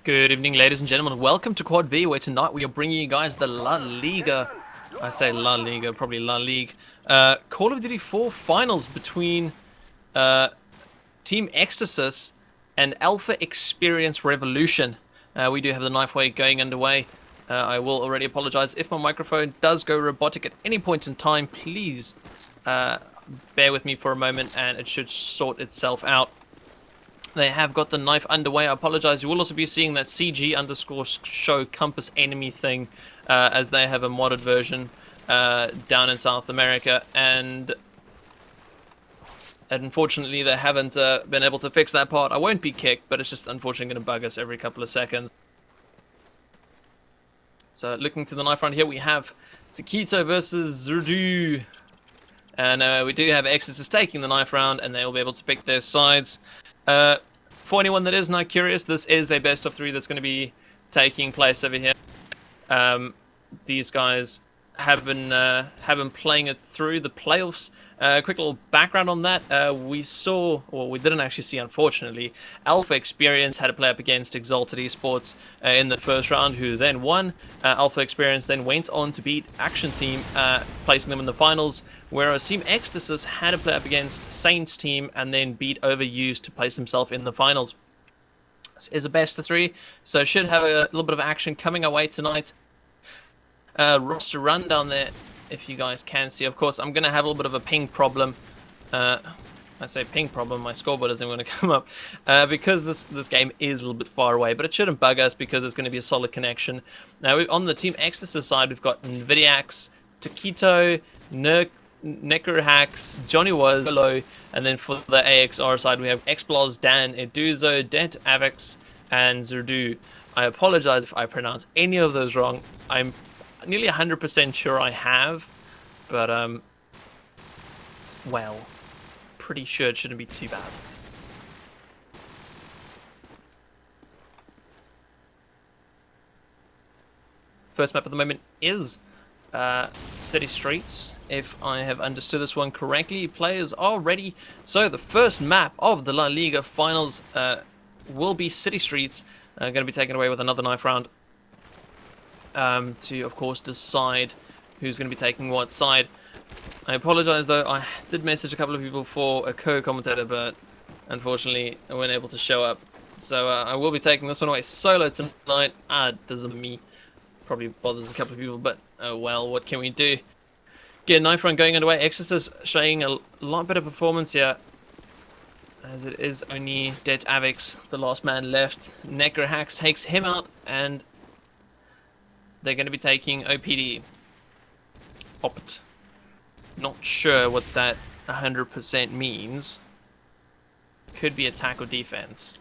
Good evening, ladies and gentlemen. Welcome to Quad B, where tonight we are bringing you guys the La Liga. I say La Liga, probably La Ligue. Call of Duty 4 finals between Team eXtasis and Alpha Xperience Revolution. We do have the knife wave going underway. I will already apologize if my microphone does go robotic at any point in time. Please bear with me for a moment, and it should sort itself out. They have got the knife underway. I apologize. You will also be seeing that CG_show compass enemy thing, as they have a modded version down in South America, and unfortunately they haven't been able to fix that part. I won't be kicked, but it's just unfortunately going to bug us every couple of seconds. So looking to the knife round here, we have Taquito versus Zurdu, and we do have eXtasis taking the knife round, and they will be able to pick their sides. For anyone that is now curious, this is a best of 3 that's going to be taking place over here. These guys have been playing it through the playoffs. Quick little background on that. We saw, or we didn't actually see, unfortunately, Alpha Xperience had to play up against Exalted Esports in the first round, who then won. Alpha Xperience then went on to beat Action Team, placing them in the finals, whereas Team eXtasis had to play up against Saints Team and then beat Overused to place himself in the finals. This is a best of 3, so should have a little bit of action coming our way tonight. Roster rundown there, if you guys can see. Of course, I'm going to have a little bit of a ping problem. I say ping problem, my scoreboard isn't going to come up, because this game is a little bit far away, but it shouldn't bug us because it's going to be a solid connection. Now, on the Team eXtasis side, we've got Nvidiax, Taquito, Necrohax, Johnny Was, Hello, and then for the AXR side, we have Xblos, Dan, Eduzo, Dent, Avex, and Zurdu. I apologize if I pronounce any of those wrong. I'm nearly 100% sure I have, but well, pretty sure it shouldn't be too bad. First map at the moment is City Streets. If I have understood this one correctly, players are ready. So the first map of the La Liga finals will be City Streets. Going to be taken away with another knife round. To, of course, decide who's going to be taking what side. I apologize, though. I did message a couple of people for a co-commentator, but unfortunately I wasn't able to show up. So I will be taking this one away solo tonight. It doesn't bother me. Probably bothers a couple of people, but oh well, what can we do? Get a knife run going underway. eXtasis showing a lot better performance here, as it is only Det Avex, the last man left. Necrohax takes him out, and they're going to be taking OPD. Opt. Not sure what that 100% means. Could be attack or defense.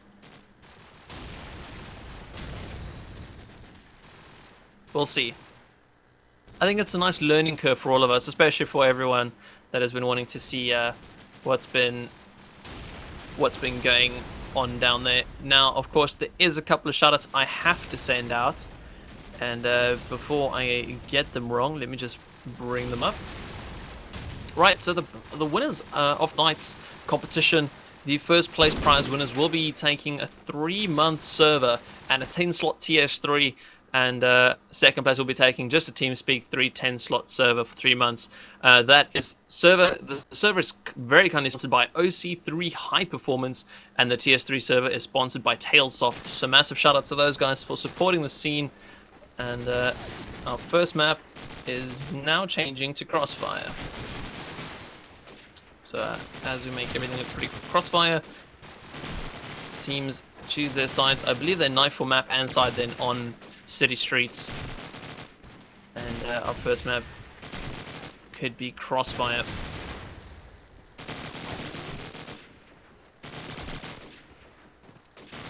We'll see. I think it's a nice learning curve for all of us, especially for everyone that has been wanting to see what's been going on down there. Now, of course, there is a couple of shoutouts I have to send out. And before I get them wrong, let me just bring them up. Right, so the winners of tonight's competition, the first place prize winners, will be taking a 3-month server and a 10-slot TS3, and second place will be taking just a TeamSpeak 3 10-slot server for 3 months. The server is very kindly sponsored by OC3 High Performance, and the TS3 server is sponsored by Tailsoft. So massive shout out to those guys for supporting the scene. And our first map is now changing to Crossfire. So as we make everything look pretty Crossfire, teams choose their sides. I believe they're Nightfall map and side then on City Streets. And our first map could be Crossfire.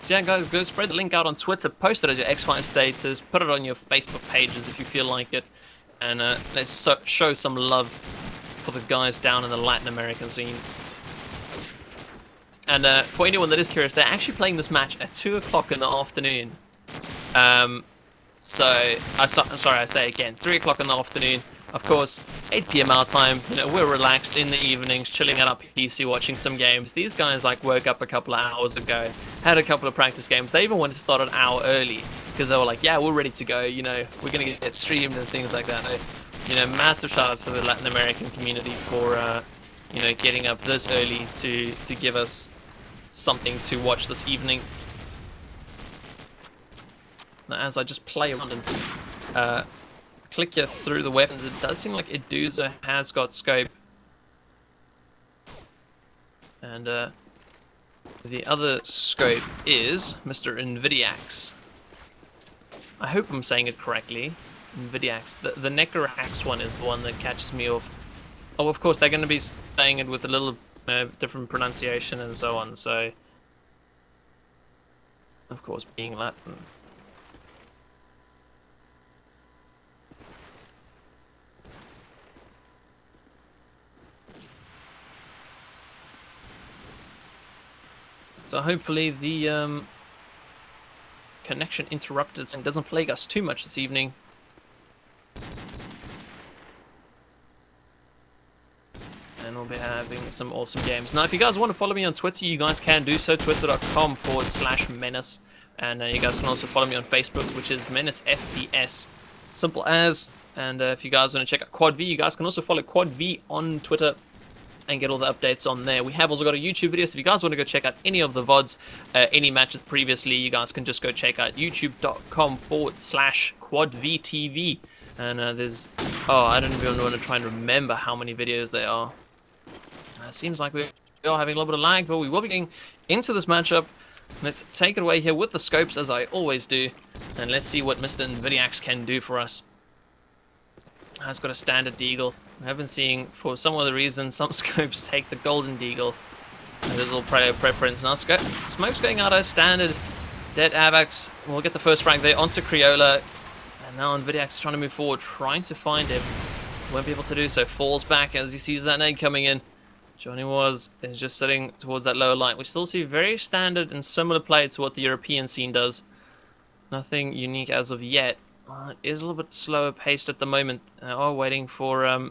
So yeah, guys, go spread the link out on Twitter, post it as your X5 status, put it on your Facebook pages if you feel like it, and let's show some love for the guys down in the Latin American scene. And for anyone that is curious, they're actually playing this match at 2 o'clock in the afternoon. So, sorry, I say again, 3 o'clock in the afternoon. Of course, 8 p.m. our time, you know, we're relaxed in the evenings, chilling at our PC, watching some games. These guys like woke up a couple of hours ago, had a couple of practice games. They even wanted to start an hour early because they were like, yeah, we're ready to go, you know, we're going to get streamed and things like that. You know, massive shout outs to the Latin American community for, you know, getting up this early to give us something to watch this evening. Now, as I just play around and click here through the weapons, it does seem like Eduza has got scope. And the other scope is Mr. Invidiax. I hope I'm saying it correctly. Invidiax. The Necroax one is the one that catches me off. Oh, of course, they're going to be saying it with a little different pronunciation and so on, so... Of course, being Latin. So hopefully the connection interrupted and doesn't plague us too much this evening. And we'll be having some awesome games. Now, if you guys want to follow me on Twitter, you guys can do so. Twitter.com/Menace. And you guys can also follow me on Facebook, which is Menace FPS. Simple as. And if you guys want to check out Quad V, you guys can also follow Quad V on Twitter and get all the updates on there. We have also got a YouTube video, so if you guys want to go check out any of the VODs, any matches previously, you guys can just go check out youtube.com/QuadVTV. And there's, oh, I don't even want to try and remember how many videos there are. It seems like we are having a little bit of lag, but we will be getting into this matchup. Let's take it away here with the scopes, as I always do, and let's see what Mr. Invidiax can do for us. Has got a standard deagle. I have been seeing, for some other reason, some scopes take the golden deagle. There's a little preference. Now smoke's going out as standard. Dead Avax will get the first frag there onto Criolla. And now Invidiax is trying to move forward, trying to find him. Won't be able to do so. Falls back as he sees that nade coming in. Johnny is just sitting towards that lower light. We still see very standard and similar play to what the European scene does. Nothing unique as of yet. It is a little bit slower paced at the moment. They are waiting for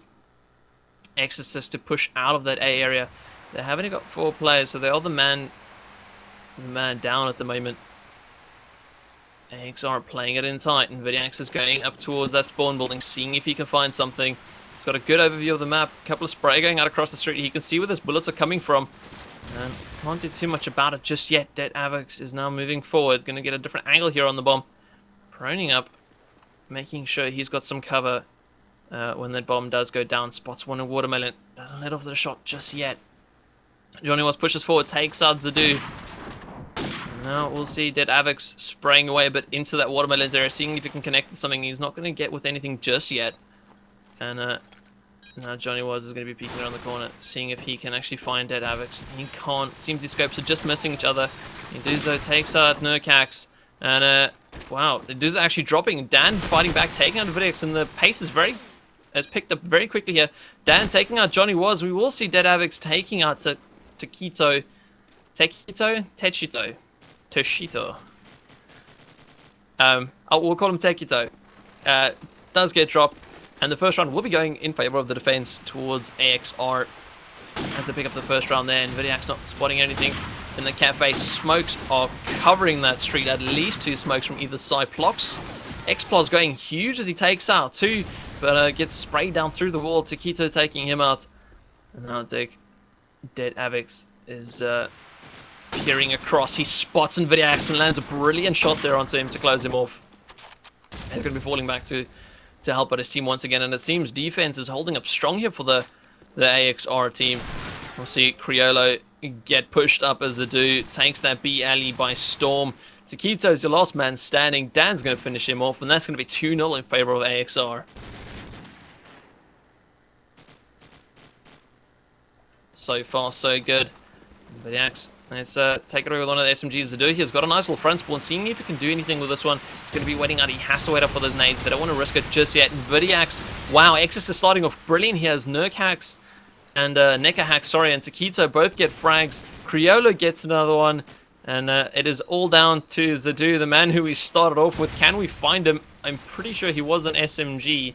eXtasis to push out of that A area. They have only got 4 players, so they are the man down at the moment. AX aren't playing it in tight, and Invidiax is going up towards that spawn building, seeing if he can find something. He's got a good overview of the map, a couple of spray going out across the street. He can see where his bullets are coming from. And can't do too much about it just yet. Dead Avax is now moving forward, going to get a different angle here on the bomb. Proning up, making sure he's got some cover when that bomb does go down. Spots one in Watermelon, doesn't let off the shot just yet. Johnny pushes forward, takes out Zadu. Now we'll see Dead Avax spraying away a bit into that Watermelons area, seeing if he can connect with something. He's not going to get with anything just yet. And now Johnny is going to be peeking around the corner, seeing if he can actually find Dead Avax. He can't. Seems the scopes are just missing each other. Eduzo takes out Nurkax. And wow, Eduzo actually dropping. Dan fighting back, taking out Invidiax, and the pace is picked up very quickly here. Dan taking out Johnny We will see Dead Avax taking out Toshito. We'll call him Tekito. Does get dropped, and the first round will be going in favor of the defense towards AXR as they pick up the first round there. Invidiax not spotting anything in the cafe. Smokes are covering that street, at least 2 smokes from either side. Xplos going huge as he takes out 2, but gets sprayed down through the wall. Taquito taking him out. And now Dead Avax is peering across. He spots Invidiax and lands a brilliant shot there onto him to close him off. He's going to be falling back to help out his team once again, and it seems defense is holding up strong here for the AXR team. We'll see Criollo get pushed up as Zadu takes that B alley by storm. Taquito's your last man standing. Dan's going to finish him off, and that's going to be 2-0 in favor of AXR. So far, so good. Invidiax, let's take it over with one of the SMGs. Zadu he's got a nice little front spawn, seeing if he can do anything with this one. He's going to be waiting out. He has to wait up for those nades. They don't want to risk it just yet. Invidiax, wow, Exis is starting off brilliant. He has Nurkax and Neckahax, sorry, and Taquito both get frags. Criollo gets another one, and it is all down to Zadu, the man who we started off with. Can we find him? I'm pretty sure he was an SMG.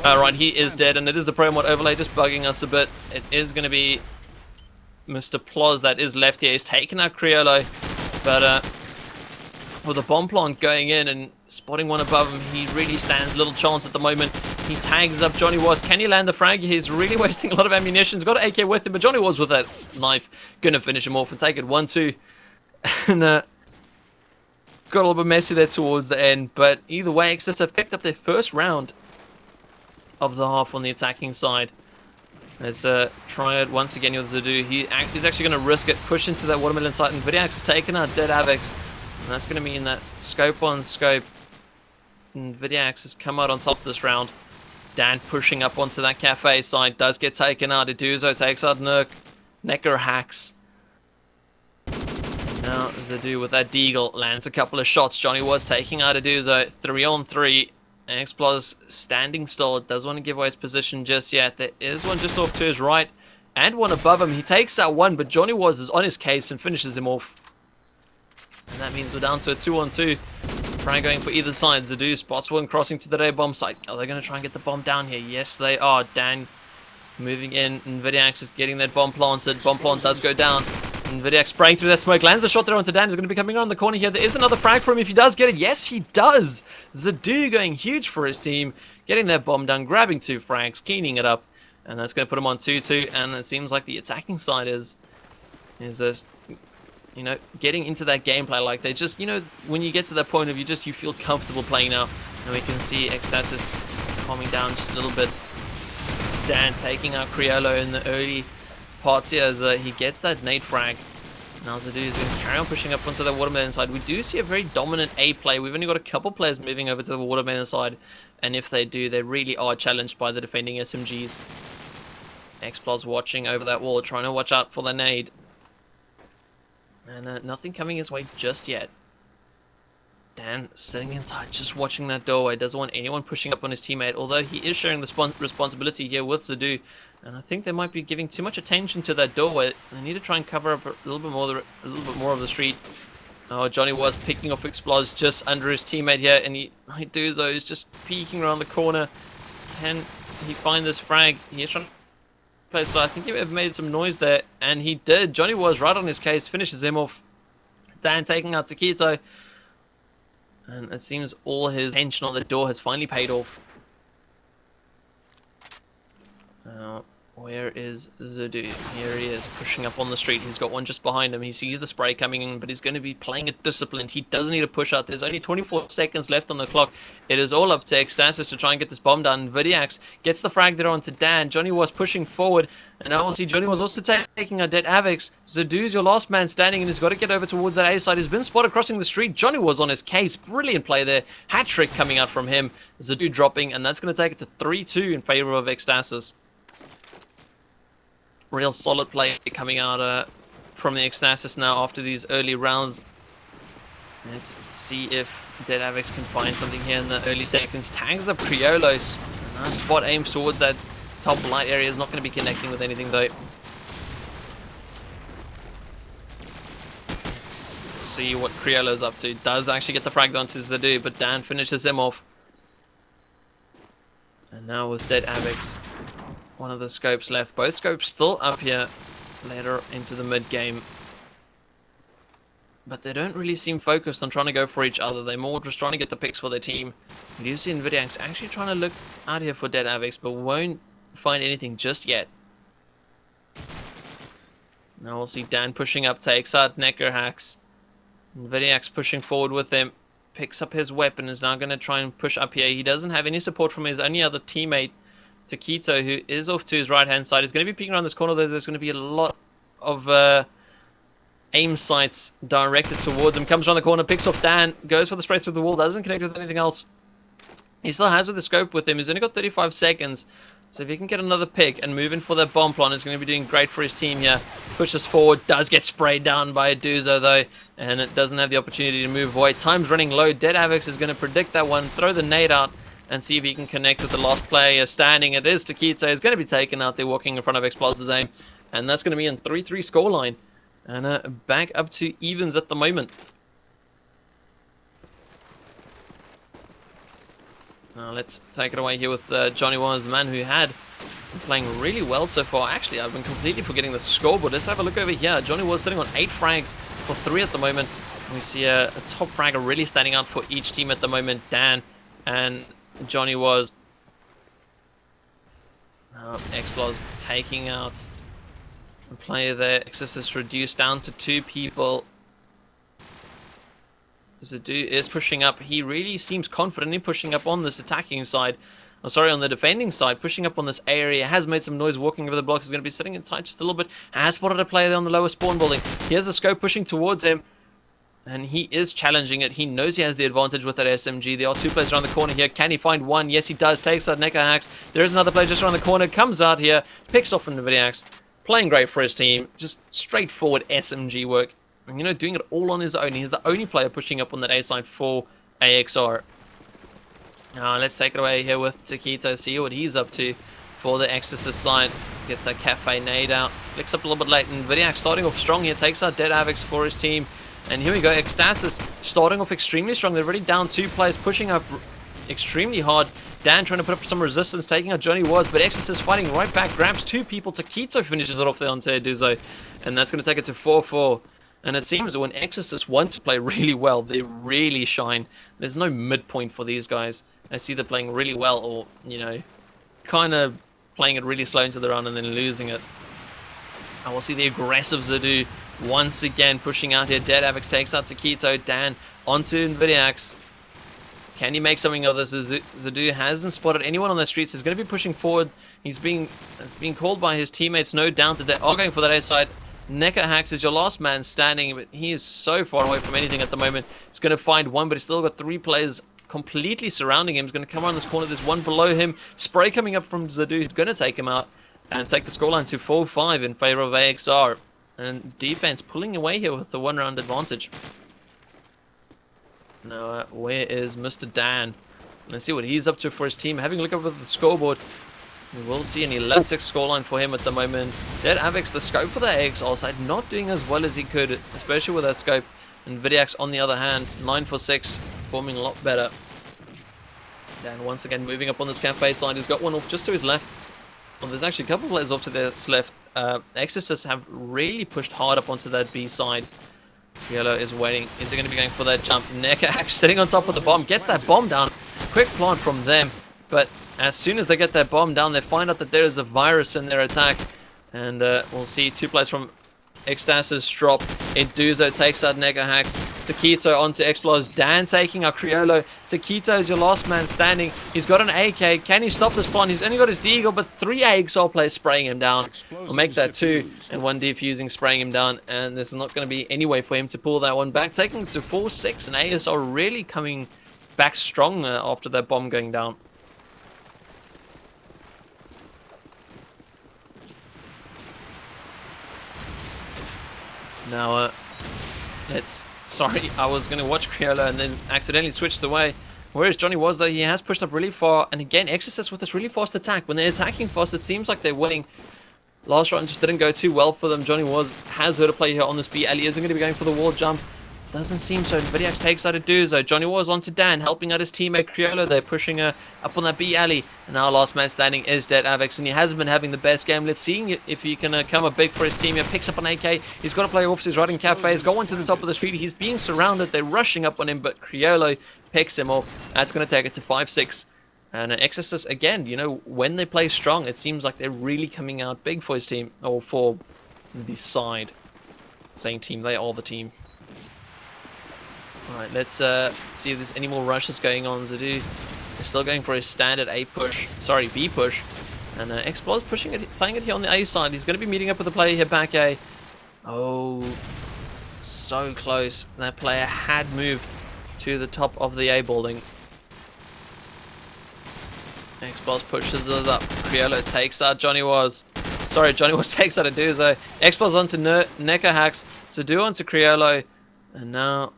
Right, he is dead, and it is the Pro Mod overlay just bugging us a bit. It is going to be Mr. Ploz that is left here. He's taken out Criollo, but with the bomb plant going in and spotting one above him, he really stands little chance at the moment. He tags up Johnny Was. Can he land the frag? He's really wasting a lot of ammunition. He's got an AK with him, but Johnny Was with that knife gonna finish him off and take it 1-2. And got a little bit messy there towards the end, but either way, eXtasis have picked up their first round of the half on the attacking side. Let's try it once again with Zadu. He's actually going to risk it, push into that watermelon site, and Vidiax has taken out Dead Avex. And that's going to mean that scope on scope, and Vidiax has come out on top this round. Dan pushing up onto that cafe side, does get taken out. Eduzo takes out Nurk. Necker hacks. Now Zadu with that deagle lands a couple of shots. Johnny was taking out Eduzo. 3-on-3. Xplos standing still. It doesn't want to give away his position just yet. There is one just off to his right and one above him. He takes out one, but Johnny Was is on his case and finishes him off. And that means we're down to a 2-on-2. Frank going for either side. Zadu spots one crossing to the day bomb site. Are they going to try and get the bomb down here? Yes, they are. Dan moving in. And Vidiax is getting that bomb planted. Bomb plant does go down. And Vidiax spraying through that smoke. Lands the shot there onto Dan. He's going to be coming around the corner here. There is another frag for him if he does get it. Yes, he does. Zadu going huge for his team. Getting that bomb down. Grabbing 2 frags. Cleaning it up. And that's going to put him on 2-2. And it seems like the attacking side is you know, getting into that gameplay. Like they just, you know, when you get to that point of you feel comfortable playing now. And we can see eXtasis calming down just a little bit. Dan taking out Criollo in the early parts here as he gets that nade frag. Now Zadu is going to carry on pushing up onto the watermelon side. We do see a very dominant A play. We've only got a couple players moving over to the watermelon side. And if they do, they really are challenged by the defending SMGs. Xplos watching over that wall, trying to watch out for the nade. And nothing coming his way just yet. Dan sitting inside, just watching that doorway. Doesn't want anyone pushing up on his teammate, although he is sharing the responsibility here with Zadu. And I think they might be giving too much attention to that doorway. They need to try and cover up a little bit more of the street. Oh, Johnny was picking off Xplos just under his teammate here, and Eduzo is just peeking around the corner. Can he find this frag? He's trying to play, so I think he may have made some noise there, and he did. Johnny was right on his case, finishes him off. Dan taking out Sakito. And it seems all his attention on the door has finally paid off. Where is Zadu? Here he is, pushing up on the street. He's got one just behind him. He sees the spray coming in, but he's going to be playing it disciplined. He doesn't need to push out. There's only 24 seconds left on the clock. It is all up to eXtasis to try and get this bomb done. Vidiax gets the frag there onto Dan. Johnny was pushing forward, and now we'll see Johnny was also taking a dead Avex. Zadu's your last man standing, and he's got to get over towards that A side. He's been spotted crossing the street. Johnny was on his case. Brilliant play there. Hat trick coming out from him. Zadu dropping, and that's going to take it to 3-2 in favor of eXtasis. Real solid play coming out from the eXtasis now after these early rounds. Let's see if Dead Avex can find something here in the early seconds. Tags up Criolos. Nice spot aims towards that top light area. Is not going to be connecting with anything though. Let's see what Criolo's up to. Does actually get the frag onto Zadu, but Dan finishes him off. And now with Dead Avex, one of the scopes left. Both scopes still up here later into the mid game. But they don't really seem focused on trying to go for each other. They're more just trying to get the picks for their team. Lucy and Vidiax actually trying to look out here for Dead Avex, but won't find anything just yet. Now we'll see Dan pushing up, takes out Necker hacks. And Vidiax pushing forward with him. Picks up his weapon, is now going to try and push up here. He doesn't have any support from his only other teammate, Taquito, who is off to his right hand side. He's going to be peeking around this corner, though. There's going to be a lot of aim sights directed towards him. Comes around the corner, picks off Dan, goes for the spray through the wall, doesn't connect with anything else. He still has with the scope with him. He's only got 35 seconds. So if he can get another pick and move in for that bomb plant, it's going to be doing great for his team here. Pushes forward, does get sprayed down by Eduzo though, and it doesn't have the opportunity to move away. Time's running low. Dead Avex is going to predict that one, throw the nade out, and see if he can connect with the last player standing. It is Taquito. He's going to be taken out there walking in front of Xplos's aim. And that's going to be in 3-3 scoreline. And back up to evens at the moment. Now let's take it away here with Johnny Was, the man who had been playing really well so far. Actually, I've been completely forgetting the scoreboard. Let's have a look over here. Johnny Was sitting on 8 frags for 3 at the moment. We see a top fragger really standing out for each team at the moment. Dan and Johnny Was. eXtasis taking out a player there. eXtasis reduced down to 2 people. Zadu is pushing up. He really seems confident in pushing up on this attacking side. Oh, sorry, on the defending side, pushing up on this area. Has made some noise walking over the blocks. Is going to be sitting in tight just a little bit. Has spotted a player there on the lower spawn building. He has the scope pushing towards him. And he is challenging it. He knows he has the advantage with that SMG. There are 2 players around the corner here. Can he find one? Yes, he does. Takes out Neko Hacks. There is another player just around the corner. Comes out here. Picks off an Nvidiax. Playing great for his team. Just straightforward SMG work. And, you know, doing it all on his own. He's the only player pushing up on that A side for AXR. Now, let's take it away here with Taquito. See what he's up to for the eXtasis side. Gets that cafe nade out. Flicks up a little bit late. And Nvidiax starting off strong here. Takes out Dead Avex for his team. And here we go, eXtasis starting off extremely strong. They're already down 2 players, pushing up extremely hard. Dan trying to put up some resistance, taking out Johnny Was, but eXtasis fighting right back, grabs 2 people. Taquito finishes it off there on Teoduzo, and that's going to take it to 4-4. And it seems that when eXtasis want to play really well, they really shine. There's no midpoint for these guys. It's either playing really well or, you know, kind of playing it really slow into the round and then losing it. And we'll see the aggressive Zadu once again pushing out here. Dead Avex takes out Taquito. Dan onto Nvidiax. Can he make something of this? Zadu hasn't spotted anyone on the streets. He's going to be pushing forward. He's being called by his teammates. No doubt that they are going for that A side. Neko Hacks is your last man standing, but he is so far away from anything at the moment. He's going to find one, but he's still got 3 players completely surrounding him. He's going to come around this corner. There's one below him. Spray coming up from Zadu. He's going to take him out and take the scoreline to 4-5 in favor of AXR. And defense pulling away here with the 1-round advantage. Now, where is Mr. Dan? Let's see what he's up to for his team. Having a look over the scoreboard, we will see an 11-6 scoreline for him at the moment. Dead Avex, the scope for the AXR side, not doing as well as he could, especially with that scope. And Nvidiax, on the other hand, 9-6, performing a lot better. Dan once again moving up on this cafe side. He's got one off just to his left. Well, there's actually a couple of players off to their left. eXtasis have really pushed hard up onto that B side. Yellow is waiting. Is he going to be going for that jump? Neko actually sitting on top of the bomb. Gets that bomb down. Quick plant from them. But as soon as they get that bomb down, they find out that there is a virus in their attack. And we'll see 2 players from eXtasis drop. Eduzo takes out Neko Hacks. Taquito onto eXtasis. Dan taking out Criollo. Taquito is your last man standing. He's got an AK. Can he stop this plant? He's only got his deagle, but 3 AXR players spraying him down. We'll make that 2, and 1 defusing, spraying him down. And there's not going to be any way for him to pull that one back. Taking it to 4-6, and ASR really coming back strong after that bomb going down. Now, sorry, I was going to watch Criollo and then accidentally switched away. Whereas Johnny Was, though, he has pushed up really far. And again, eXtasis with this really fast attack. When they're attacking fast, it seems like they're winning. Last round just didn't go too well for them. Johnny Was has heard a play here on this B. Ali isn't going to be going for the wall jump. Doesn't seem so. Nvidiax takes out Eduzo. Johnny Was onto Dan, helping out his teammate Criollo. They're pushing up on that B alley. And our last man standing is Dead Avex, and he hasn't been having the best game. Let's see if he can come up big for his team here. Picks up an AK. He's got to play off his riding cafe. He's got one to the top of the street. He's being surrounded. They're rushing up on him, but Criollo picks him off. That's going to take it to 5-6. And eXtasis, again, you know, when they play strong, it seems like they're really coming out big for his team, or for the side. Saying team, they are the team. Alright, let's see if there's any more rushes going on. Zadu is still going for his standard A push. Sorry, B push. And eXtasis pushing it, playing it here on the A side. He's going to be meeting up with the player here back A. Oh, so close. That player had moved to the top of the A building. eXtasis pushes it up. Criollo takes out Johnny Was. Sorry, Johnny Was takes out Eduzo. eXtasis onto Neko Hacks. Zadu onto Criollo. And now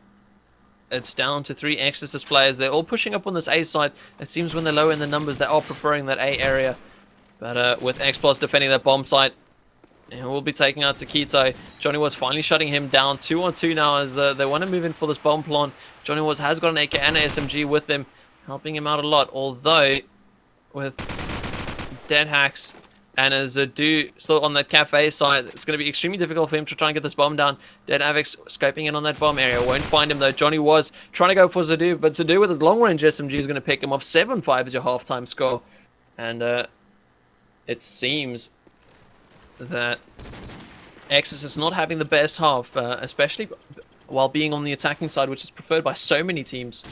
it's down to 3 eXtasis players. They're all pushing up on this A side. It seems when they're low in the numbers, they are preferring that A area. But with eXtasis defending that bomb site, and we'll be taking out Taquito. Johnny Was finally shutting him down. 2-on-2 now as they want to move in for this bomb plant. Johnny Was has got an AK and an SMG with him. helping him out a lot. Although, with Dead Hacks and a Zadu still on that cafe side, it's going to be extremely difficult for him to try and get this bomb down. Dead Avex scoping in on that bomb area. Won't find him though. Johnny was trying to go for Zadu, but Zadu with a long-range SMG is going to pick him off. 7-5 is your halftime score. And it seems that eXtasis is not having the best half, especially while being on the attacking side, which is preferred by so many teams.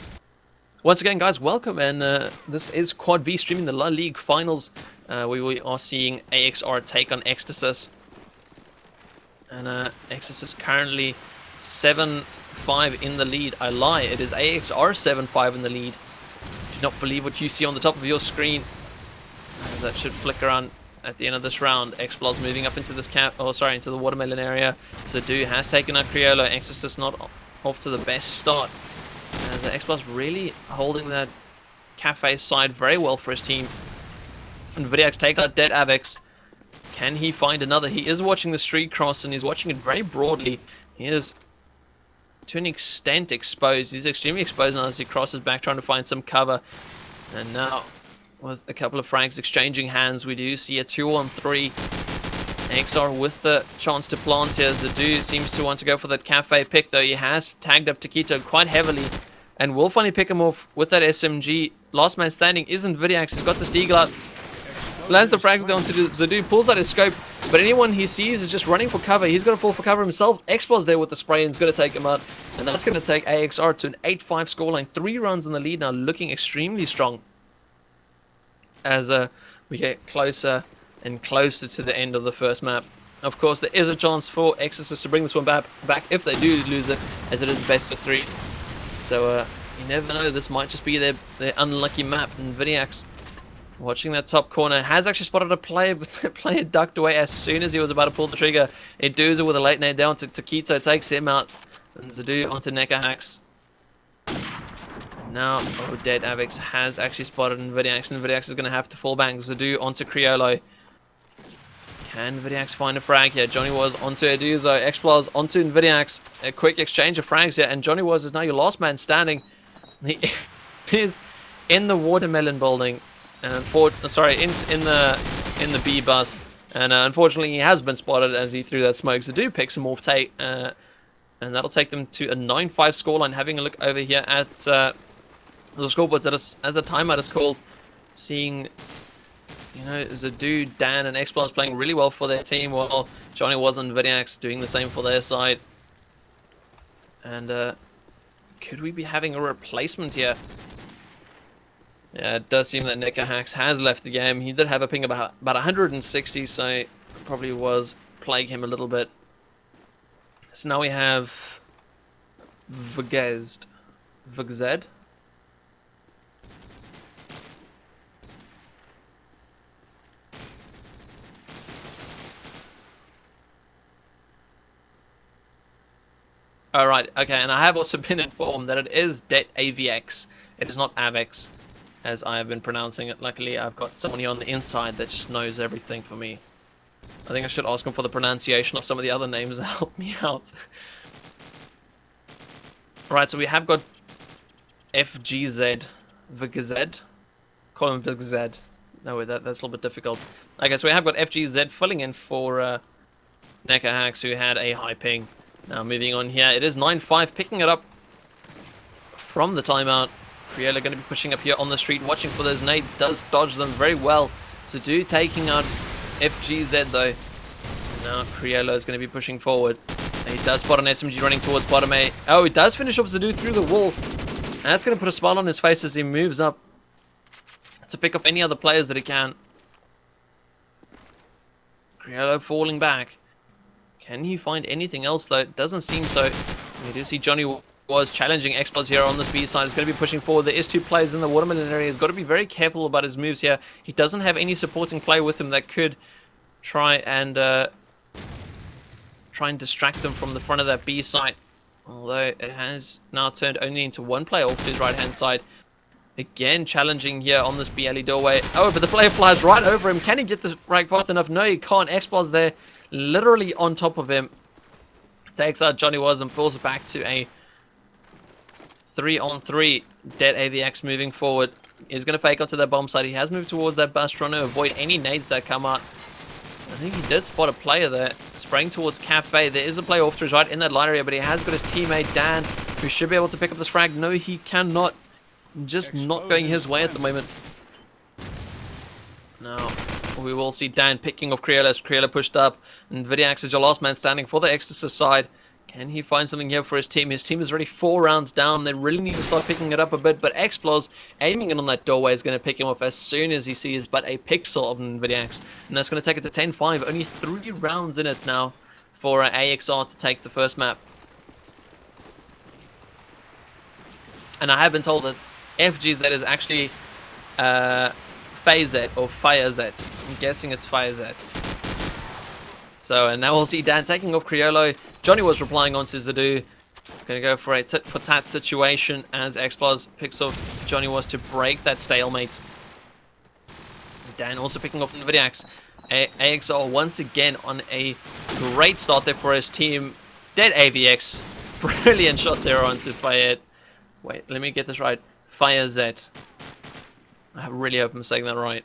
Once again, guys, welcome, and this is Quad V streaming the La Ligue finals. We are seeing AXR take on eXtasis, and eXtasis currently 7-5 in the lead. I lie, it is AXR 7-5 in the lead. Do not believe what you see on the top of your screen. That should flick around at the end of this round. Xplod's moving up into this into the watermelon area. Zadu has taken out Criollo. eXtasis not off to the best start, as Xplod's really holding that cafe side very well for his team. And Vidiax takes out Dead Avex. Can he find another? He is watching the street cross, and he's watching it very broadly. He is, to an extent, exposed. He's extremely exposed now as he crosses back, trying to find some cover. And now, with a couple of frags exchanging hands, we do see a 2-on-3. XR with the chance to plant here. Zadu seems to want to go for that cafe pick, though. He has tagged up Taquito quite heavily, and will finally pick him off with that SMG. Last man standing isn't Vidiax. He's got the Steagle out. Lands the frag onto Zadu, pulls out his scope, but anyone he sees is just running for cover. He's going to fall for cover himself. Xplod's there with the spray and is going to take him out, and that's going to take AXR to an 8-5 scoreline. 3 runs in the lead now, looking extremely strong as we get closer and closer to the end of the first map. Of course, there is a chance for eXtasis to bring this one back if they do lose it, as it is best of 3. So you never know, this might just be their unlucky map. And Vidiax, watching that top corner, has actually spotted a player, but the player ducked away as soon as he was about to pull the trigger. Eduza with a late nade down to Taquito, takes him out, and Zadu onto Necker Hacks. Now, Dead Avex has actually spotted Vidiax, and Vidiax is going to have to fall back. Zadu onto Criollo. Can Vidiax find a frag here? Johnny was onto Eduzo. Xplod's onto Vidiax. A quick exchange of frags here, and Johnny was is now your last man standing. He is in the watermelon building, and in the B bus, and unfortunately he has been spotted as he threw that smoke. Zadu picks him off tape, and that'll take them to a 9-5 scoreline. Having a look over here at the scoreboards as the timeout is called, seeing, you know, Zadu, Dan, and Xplod's playing really well for their team, while Johnny was and Vidiax doing the same for their side. And could we be having a replacement here? Yeah, it does seem that Necker Hacks has left the game. He did have a ping about 160, so it probably was plaguing him a little bit. So now we have Vgzed. Alright, okay, and I have also been informed that it is Det AVX. It is not AVX, as I have been pronouncing it. Luckily, I've got someone here on the inside that just knows everything for me. I think I should ask him for the pronunciation of some of the other names that help me out. Right, so we have got FGZ. Vgz? Call him Vgz. No, that's a little bit difficult. Okay, so we have got FGZ filling in for Necker Hacks, who had a high ping. Now moving on here, it is 9-5, picking it up from the timeout. Criollo going to be pushing up here on the street, watching for those nades, does dodge them very well. Zadu taking out FGZ though. Now Criollo is going to be pushing forward. And he does spot an SMG running towards bottom A. Oh, he does finish off Zadu through the wall. And that's going to put a smile on his face as he moves up to pick up any other players that he can. Criollo falling back. Can he find anything else though? It doesn't seem so. We do see Johnny was challenging Xplod's here on this B side. He's going to be pushing forward. There is 2 players in the watermelon area. He's got to be very careful about his moves here. He doesn't have any supporting play with him that could try and distract them from the front of that B site. Although it has now turned only into 1 player off to his right hand side. Again challenging here on this B alley doorway. Oh, but the player flies right over him. Can he get the frag fast enough? No, he can't. Xplod's there, literally on top of him. Takes out Johnny Was and pulls it back to a 3-on-3. Dead AVX moving forward. He's going to fake onto that bomb site. He has moved towards that bus trying to avoid any nades that come out. I think he did spot a player there, spraying towards Cafe. There is a player off to his right in that light area, but he has got his teammate Dan, who should be able to pick up this frag. No, he cannot. Just not going his way at the moment. Now, we will see Dan picking off Criollo as Criollo pushed up. And Vidiax is your last man standing for the eXtasis side. Can he find something here for his team? His team is already 4 rounds down. They really need to start picking it up a bit. But Explos aiming in on that doorway is going to pick him up as soon as he sees but a pixel of Vidiax. And that's going to take it to 10-5. Only 3 rounds in it now for AXR to take the first map. And I have been told that FGZ is actually FaZet or FireZ. I'm guessing it's FireZ. So, and now we'll see Dan taking off Criollo. Johnny was replying onto Zadu. Gonna go for a tit-for-tat situation as Xplaz picks off Johnny was to break that stalemate. Dan also picking off Vidiax. AXL once again on a great start there for his team. Dead AVX. Brilliant shot there onto Fire. Wait, let me get this right. FireZ. I really hope I'm saying that right.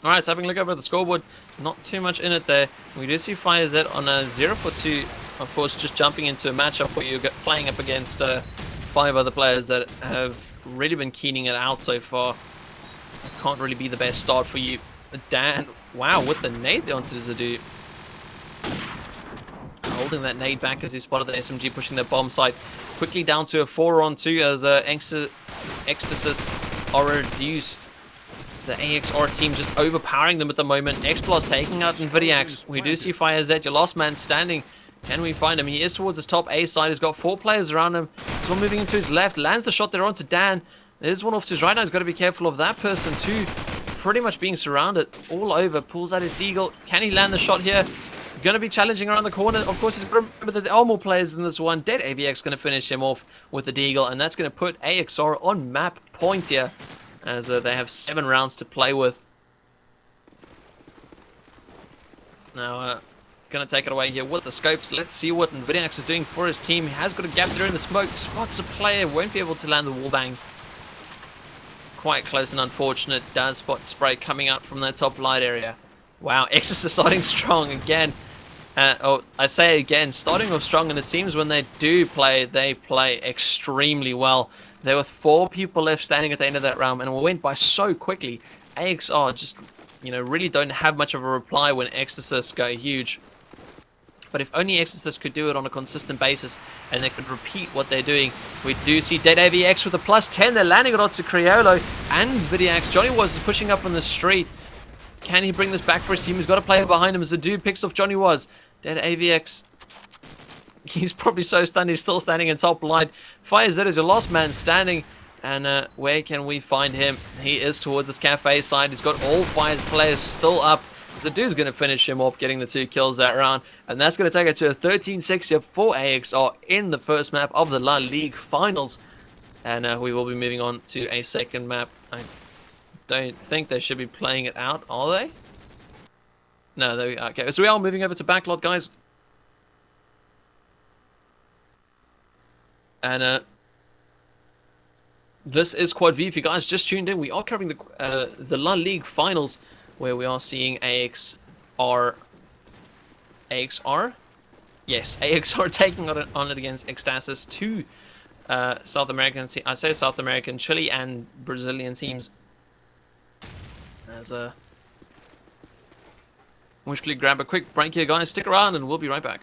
Alright, so having a look over at the scoreboard, not too much in it there. We do see FireZ on a 0-for-2, of course, just jumping into a matchup where you're playing up against 5 other players that have really been keening it out so far. It can't really be the best start for you. Dan, wow, with the nade onto Zadu. Holding that nade back as he spotted the SMG pushing the bomb site. Quickly down to a 4-on-2 as eXtasis are reduced. The AXR team just overpowering them at the moment. Xplaz taking out Vidiax. We do see FireZ, your last man standing. Can we find him? He is towards his top A side. He's got 4 players around him. He's one moving into his left. Lands the shot there onto Dan. There's one off to his right now. He's got to be careful of that person too. Pretty much being surrounded all over. Pulls out his deagle. Can he land the shot here? Going to be challenging around the corner. Of course, he's got to remember that there are more players in this one. Dead AVX going to finish him off with the deagle. And that's going to put AXR on map point here, as they have 7 rounds to play with. Now, going to take it away here with the scopes. Let's see what Vidiax is doing for his team. He has got a gap there in the smoke. Spots a player. Won't be able to land the wallbang. Quite close and unfortunate. Does spot spray coming out from that top light area. Wow, Exodus is starting strong again. I say again, starting off strong, and it seems when they do play, they play extremely well. There were 4 people left standing at the end of that round, and it went by so quickly. AXR just, really don't have much of a reply when eXtasis go huge. But if only eXtasis could do it on a consistent basis, and they could repeat what they're doing. We do see Dead AVX with a +10. They're landing it onto Criollo and Vidiax. Johnny was pushing up on the street. Can he bring this back for his team? He's got a player behind him as the dude picks off Johnny was. Dead AVX. He's probably so stunned he's still standing in top line. FireZ is your last man standing. And where can we find him? He is towards this cafe side. He's got all 5 players still up. So dude's going to finish him off, getting the 2 kills that round. And that's going to take it to a 13-6 here for AXR in the first map of the La Ligue Finals. And we will be moving on to a second map. I don't think they should be playing it out, are they? No, there we are. Okay, so we are moving over to backlot, guys. And this is Quad V. If you guys just tuned in, we are covering the La Ligue Finals, where we are seeing AXR. Yes, AXR taking on it against eXtasis. 2 South American, I say South American, Chile and Brazilian teams. As we'll grab a quick break here, guys. Stick around and we'll be right back.